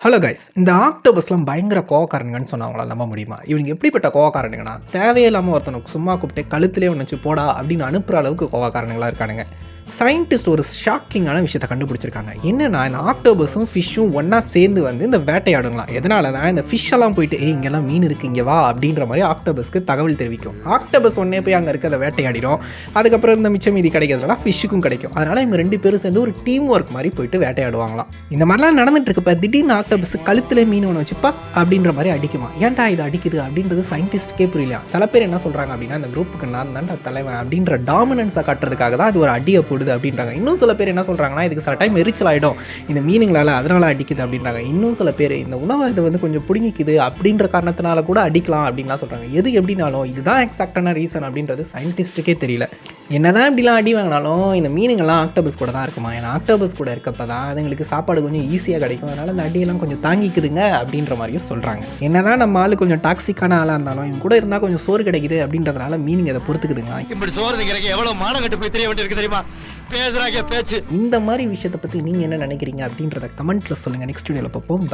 Hello guys, இந்த ஆக்டோபஸ்லாம் பயங்கர கோவக்காரனுங்கன்னு சொன்னவங்களாம் நம்ப முடியுமா? இவங்க எப்படிப்பட்ட கோவக்காரனுங்கன்னா, தேவையில்லாமல் ஒருத்தனுக்கு சும்மா கூப்பிட்டு கழுத்துலேயே ஒன்று வச்சு போடா அப்படின்னு அனுப்புகிற அளவுக்கு கோவக்காரனுங்களாக இருக்கானுங்க. சயின்டிஸ்ட் ஒரு ஷாக்கிங்கான விஷயத்தை கண்டுபிடிச்சிருக்காங்க. என்னென்னா, இந்த ஆக்டோபஸும் ஃபிஷ்ஷும் ஒன்றா சேர்ந்து வந்து இந்த வேட்டையாடுங்களாம். எதனால தான் இந்த ஃபிஷ்ஷெல்லாம் போயிட்டு இங்கெல்லாம் மீன் இருக்குது இங்கே வா அப்படின்ற மாதிரி ஆக்டோபஸ்க்கு தகவல் தெரிவிக்கும். ஆக்டோபஸ் ஒன்றே போய் அங்கே இருக்கிறத வேட்டையாடிடும். அதுக்கப்புறம் இந்த மிச்சம் மீதி கிடைக்கிறதுலாம் ஃபிஷ்ஷுக்கும் கிடைக்கும். அதனால் இவங்க 2 பேரும் சேர்ந்து ஒரு டீம் ஒர்க் மாதிரி போயிட்டு வேட்டையாடுவாங்களாம். இந்த மாதிரிலாம் நடந்துட்டு இருக்கப்ப திடீர்னு ஆக்டோபஸ் கழுத்தில் மீன் ஒன்று வச்சுப்பா அப்படின்ற மாதிரி அடிக்குமா. ஏன்டா இது அடிக்குது அப்படின்றது சயின்டிஸ்ட்டுக்கே புரியல. சில பேர் என்ன சொல்கிறாங்க அப்படின்னா, இந்த குரூப்புக்கு நான் தான்டா தலைவன் அப்படின்ற டாமினன்ஸை காட்டுறதுக்காக தான் அது ஒரு அடியை போடுது அப்படின்றாங்க. இன்னும் சில பேர் என்ன சொல்கிறாங்கன்னா, இதுக்கு சில டைம் எரிச்சல் ஆகிடும் இந்த மீனுங்களால், அதனால் அடிக்குது அப்படின்றாங்க. இன்னும் சில பேர் இந்த உணவை இது வந்து கொஞ்சம் பிடிங்கிக்குது அப்படின்ற காரணத்தினால கூட அடிக்கலாம் அப்படின்லாம் சொல்கிறாங்க. எது எப்படினாலும் இதுதான் எக்ஸாக்டான ரீசன் அப்படின்றது சயின்டிஸ்ட்டுக்கே தெரியல. என்னதான் இப்படிலாம் அடி வாங்கினாலும் இந்த மீனுங்கள்லாம் ஆக்டோபஸ் கூட தான் இருக்குமா. ஏன்னா ஆக்டோபஸ் கூட இருக்கப்போ தான் அதுங்களுக்கு சாப்பாடு கொஞ்சம் ஈஸியாக கிடைக்கும். அதனால் அந்த அடியெல்லாம் கொஞ்சம் தாங்கிக்குதுங்க அப்படின்ற மாதிரியும் சொல்கிறாங்க. என்னதான் நம்ம ஆள் கொஞ்சம் டாக்ஸிக்கான ஆளாக இருந்தாலும் இவங்க கூட இருந்தால் கொஞ்சம் சோறு கிடைக்குது அப்படின்றதுனால மீனிங் அதை பொறுத்துக்குதுங்களா. இப்படி சோறு திங்கிறக்கு எவ்வளவு மானங்கட்டு போய் தெரிய வேண்டியிருக்கு தெரியுமா? பேசுறாங்க பேச்சு. இந்த மாதிரி விஷயத்தை பற்றி நீங்கள் என்ன நினைக்கிறீங்க அப்படின்றத கமெண்ட்டில் சொல்லுங்கள். நெக்ஸ்ட் வீடியோவில் பார்ப்போம்.